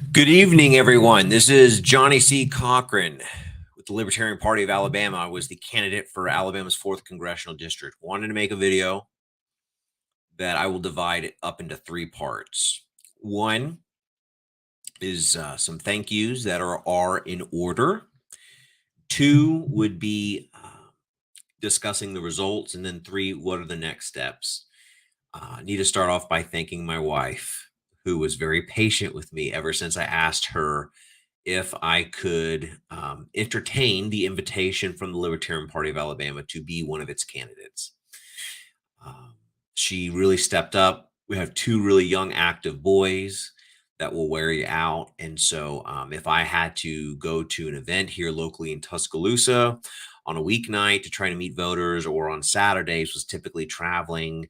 Good evening, everyone. This is Johnny C. Cochran with the Libertarian Party of Alabama. I was the candidate for Alabama's 4th Congressional District. Wanted to make a video that I will divide up into three parts. One is some thank yous that are in order. Two would be discussing the results. And then three, what are the next steps? I need to start off by thanking my wife, who was very patient with me ever since I asked her if I could entertain the invitation from the Libertarian Party of Alabama to be one of its candidates. She really stepped up. We have two really young, active boys that will wear you out. And so if I had to go to an event here locally in Tuscaloosa on a weeknight to try to meet voters, or on Saturdays was typically traveling,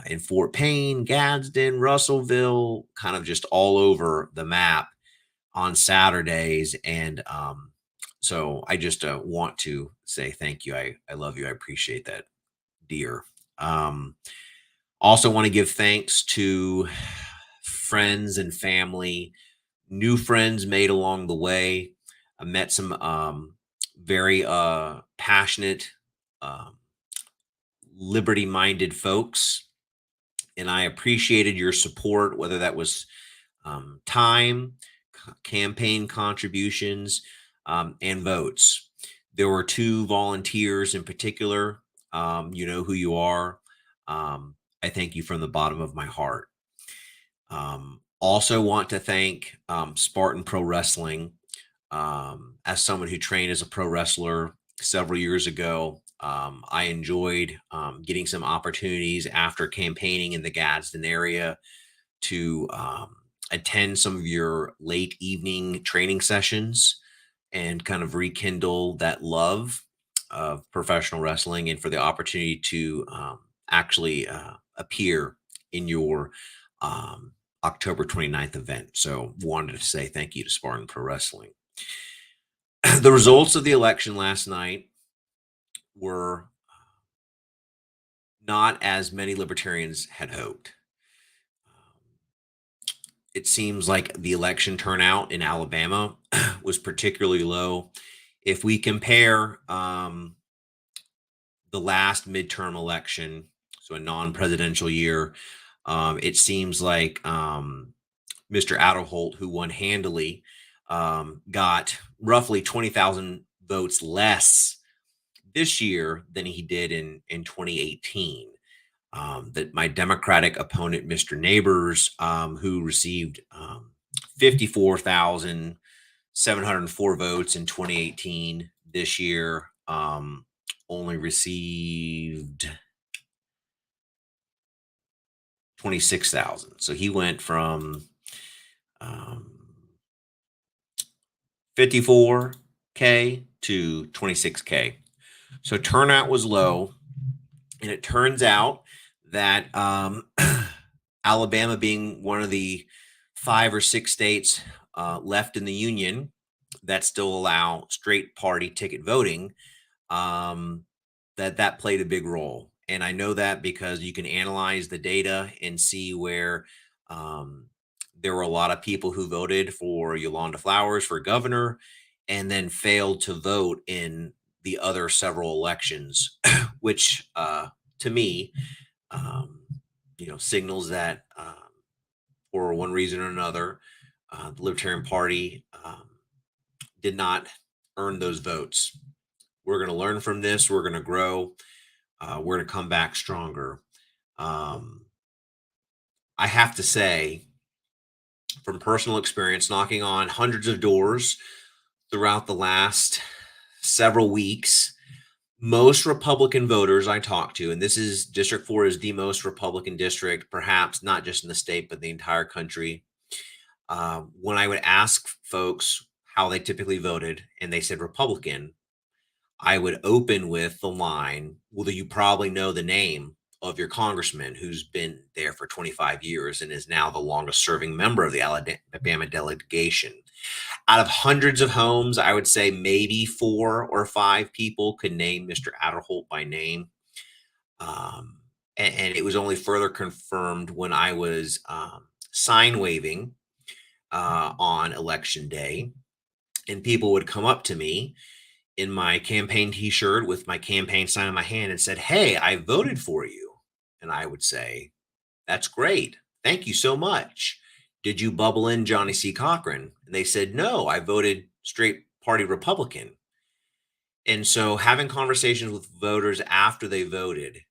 in Fort Payne, Gadsden, Russellville, kind of just all over the map on Saturdays. And so I just want to say thank you. I love you. I appreciate that, dear. Also want to give thanks to friends and family, new friends made along the way. I met some very passionate, liberty-minded folks, and I appreciated your support, whether that was time, campaign contributions, and votes. There were two volunteers in particular. You know who you are. I thank you from the bottom of my heart. Also want to thank Spartan Pro Wrestling. As someone who trained as a pro wrestler several years ago, I enjoyed getting some opportunities after campaigning in the Gadsden area to attend some of your late evening training sessions and kind of rekindle that love of professional wrestling, and for the opportunity to actually appear in your October 29th event. So wanted to say thank you to Spartan Pro Wrestling. The results of the election last night were not as many libertarians had hoped. It seems like the election turnout in Alabama was particularly low. If we compare the last midterm election, so a non-presidential year, it seems like Mr. Aderholt, who won handily, got roughly 20,000 votes less this year than he did in 2018. That my Democratic opponent, Mr. Neighbors, who received 54,704 votes in 2018, this year only received 26,000. So he went from 54K to 26K. So turnout was low. And it turns out that Alabama, being one of the 5 or 6 states left in the union that still allow straight party ticket voting, that played a big role. And I know that because you can analyze the data and see where there were a lot of people who voted for Yolanda Flowers for governor and then failed to vote in the other several elections, which to me, signals that for one reason or another, the Libertarian Party did not earn those votes. We're going to learn from this. We're going to grow. We're going to come back stronger. I have to say, from personal experience, knocking on hundreds of doors throughout the last several weeks, most Republican voters I talked to, and District 4 is the most Republican district, perhaps not just in the state, but the entire country. When I would ask folks how they typically voted and they said Republican, I would open with the line, well, you probably know the name of your congressman who's been there for 25 years and is now the longest serving member of the Alabama delegation. Out of hundreds of homes, I would say maybe 4 or 5 people could name Mr. Aderholt by name. And it was only further confirmed when I was sign waving on election day, and people would come up to me in my campaign t-shirt with my campaign sign in my hand and said, "Hey, I voted for you." And I would say, "That's great. Thank you so much. Did you bubble in Johnny C. Cochran?" And they said, "No, I voted straight party Republican." And so having conversations with voters after they voted,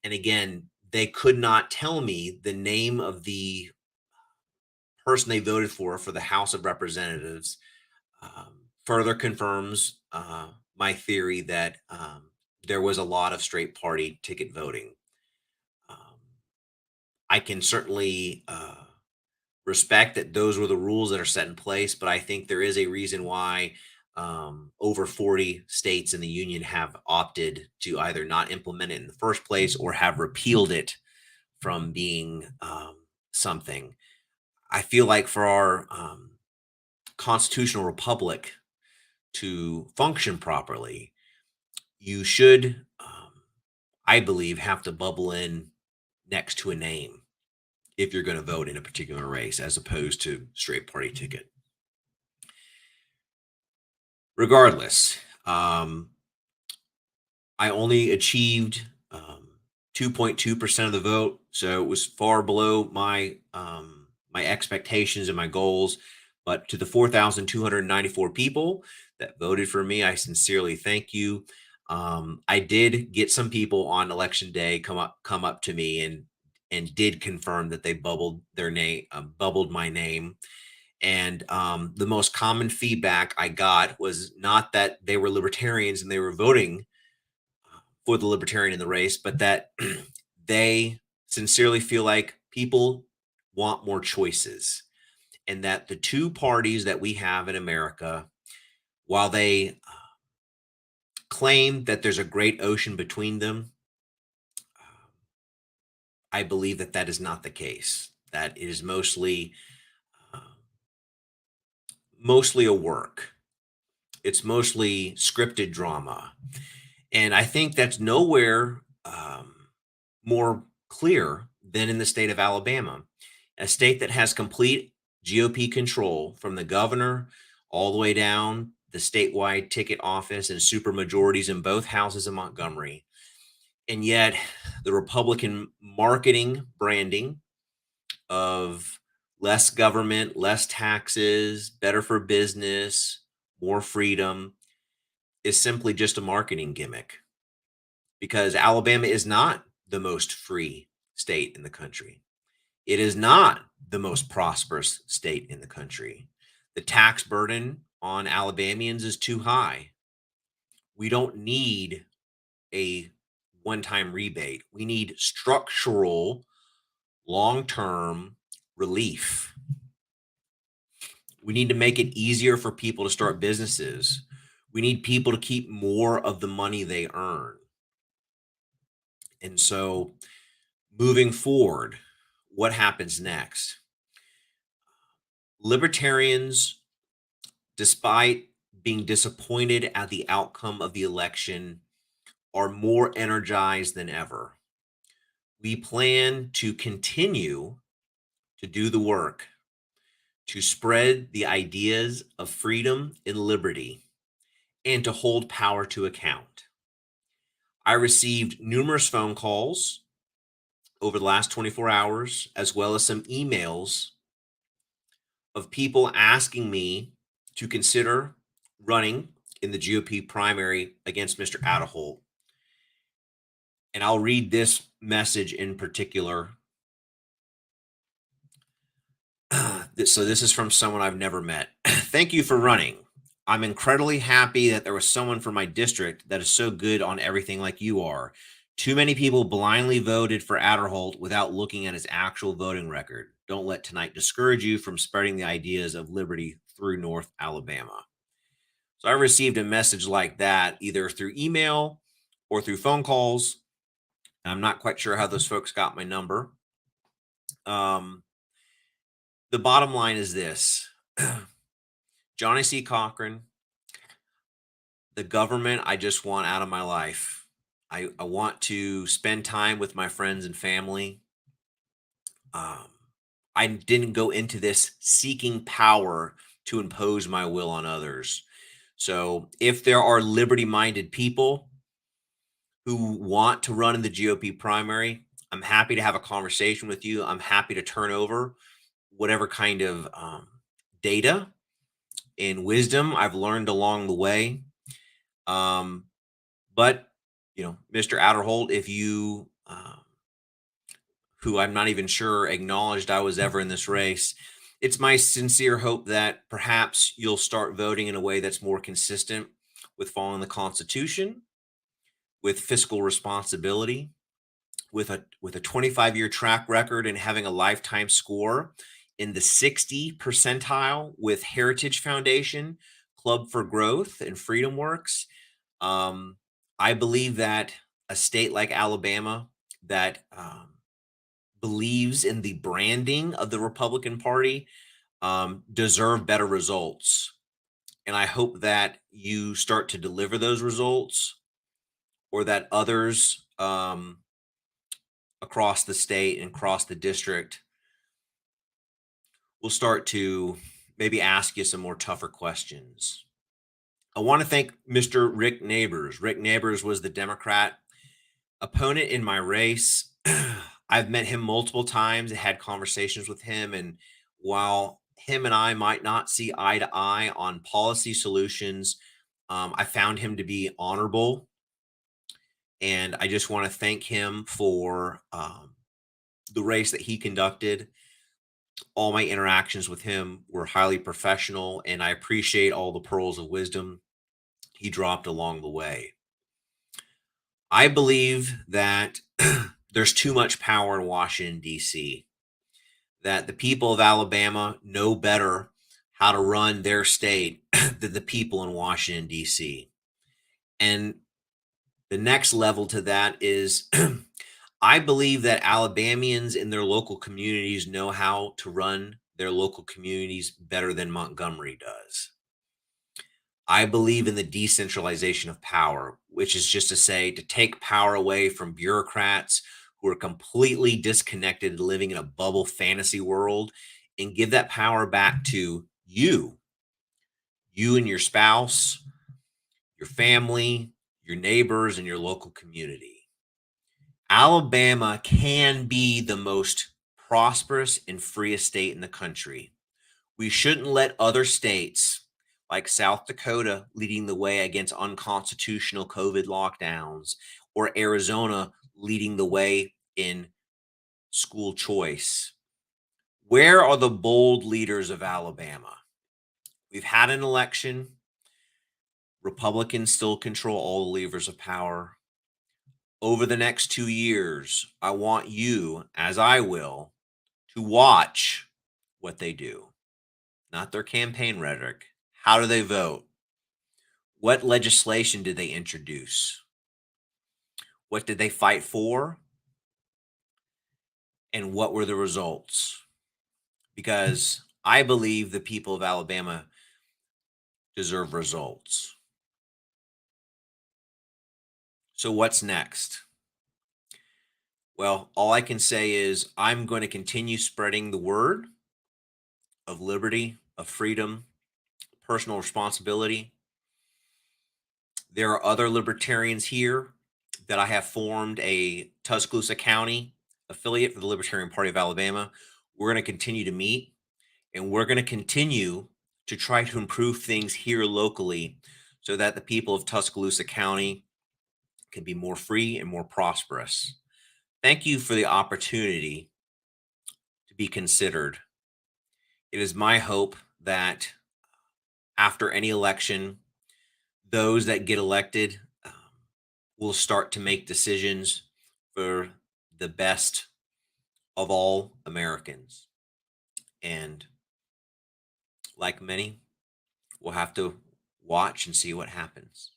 and again, they could not tell me the name of the person they voted for the House of Representatives, further confirms my theory that there was a lot of straight party ticket voting. Um, I can certainly respect that those were the rules that are set in place, but I think there is a reason why over 40 states in the union have opted to either not implement it in the first place or have repealed it from being something. I feel like for our constitutional republic to function properly, you should, I believe, have to bubble in next to a name if you're going to vote in a particular race, as opposed to straight party ticket. Regardless, I only achieved 2.2% of the vote, so it was far below my expectations and my goals. But to the 4,294 people that voted for me, I sincerely thank you. I did get some people on election day come up to me and did confirm that they bubbled their name, bubbled my name. And the most common feedback I got was not that they were libertarians and they were voting for the libertarian in the race, but that they sincerely feel like people want more choices, and that the two parties that we have in America, while they claim that there's a great ocean between them, I believe that that is not the case. That it is uh, mostly a work. It's mostly scripted drama. And I think that's nowhere more clear than in the state of Alabama, a state that has complete GOP control from the governor all the way down the statewide ticket office and super majorities in both houses of Montgomery. And yet, the Republican marketing branding of less government, less taxes, better for business, more freedom is simply just a marketing gimmick, because Alabama is not the most free state in the country. It is not the most prosperous state in the country. The tax burden on Alabamians is too high. We don't need a one time rebate. We need structural, long term relief. We need to make it easier for people to start businesses. We need people to keep more of the money they earn. And so, moving forward, what happens next? Libertarians, despite being disappointed at the outcome of the election, are more energized than ever. We plan to continue to do the work to spread the ideas of freedom and liberty and to hold power to account. I received numerous phone calls over the last 24 hours, as well as some emails of people asking me to consider running in the GOP primary against Mr. Adeholt. And I'll read this message in particular. So this is from someone I've never met. Thank you for running. I'm incredibly happy that there was someone from my district that is so good on everything like you are. Too many people blindly voted for Aderholt without looking at his actual voting record. Don't let tonight discourage you from spreading the ideas of liberty through North Alabama. So I received a message like that either through email or through phone calls. I'm not quite sure how those folks got my number. The bottom line is this: Johnny C. Cochran, the government, I just want out of my life. I want to spend time with my friends and family. Um, I didn't go into this seeking power to impose my will on others. So if there are liberty minded people who want to run in the GOP primary, I'm happy to have a conversation with you. I'm happy to turn over whatever kind of data and wisdom I've learned along the way. Um, but, Mr. Adderholt, if you, who I'm not even sure acknowledged I was ever in this race, it's my sincere hope that perhaps you'll start voting in a way that's more consistent with following the Constitution, with fiscal responsibility, with a 25-year track record and having a lifetime score in the 60 percentile with Heritage Foundation, Club for Growth, and Freedom Works. Um, I believe that a state like Alabama that believes in the branding of the Republican Party deserve better results. And I hope that you start to deliver those results, or that others across the state and across the district will start to maybe ask you some more tougher questions. I want to thank Mr. Rick Neighbors. Rick Neighbors was the Democrat opponent in my race. I've met him multiple times, had conversations with him, and while him and I might not see eye to eye on policy solutions, I found him to be honorable, and I just want to thank him for the race that he conducted. All my interactions with him were highly professional, and I appreciate all the pearls of wisdom he dropped along the way. I believe that there's too much power in Washington, D.C., that the people of Alabama know better how to run their state than the people in Washington, D.C. And the next level to that is I believe that Alabamians in their local communities know how to run their local communities better than Montgomery does. I believe in the decentralization of power, which is just to say to take power away from bureaucrats who are completely disconnected, living in a bubble fantasy world, and give that power back to you and your spouse, your family, your neighbors, and your local community. Alabama can be the most prosperous and freest state in the country. We shouldn't let other states like South Dakota leading the way against unconstitutional COVID lockdowns, or Arizona leading the way in school choice. Where are the bold leaders of Alabama? We've had an election. Republicans still control all the levers of power. Over the next 2 years, I want you, as I will, to watch what they do, not their campaign rhetoric. How do they vote? What legislation did they introduce? What did they fight for? And what were the results? Because I believe the people of Alabama deserve results. So, what's next? Well, all I can say is I'm going to continue spreading the word of liberty, of freedom, personal responsibility. There are other libertarians here that I have formed a Tuscaloosa County affiliate for the Libertarian Party of Alabama. We're going to continue to meet, and we're going to continue to try to improve things here locally so that the people of Tuscaloosa County can be more free and more prosperous. Thank you for the opportunity to be considered. It is my hope that after any election, those that get elected will start to make decisions for the best of all Americans. And like many, we'll have to watch and see what happens.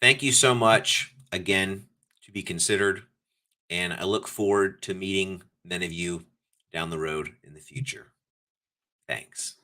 Thank you so much again to be considered. And I look forward to meeting many of you down the road in the future. Thanks.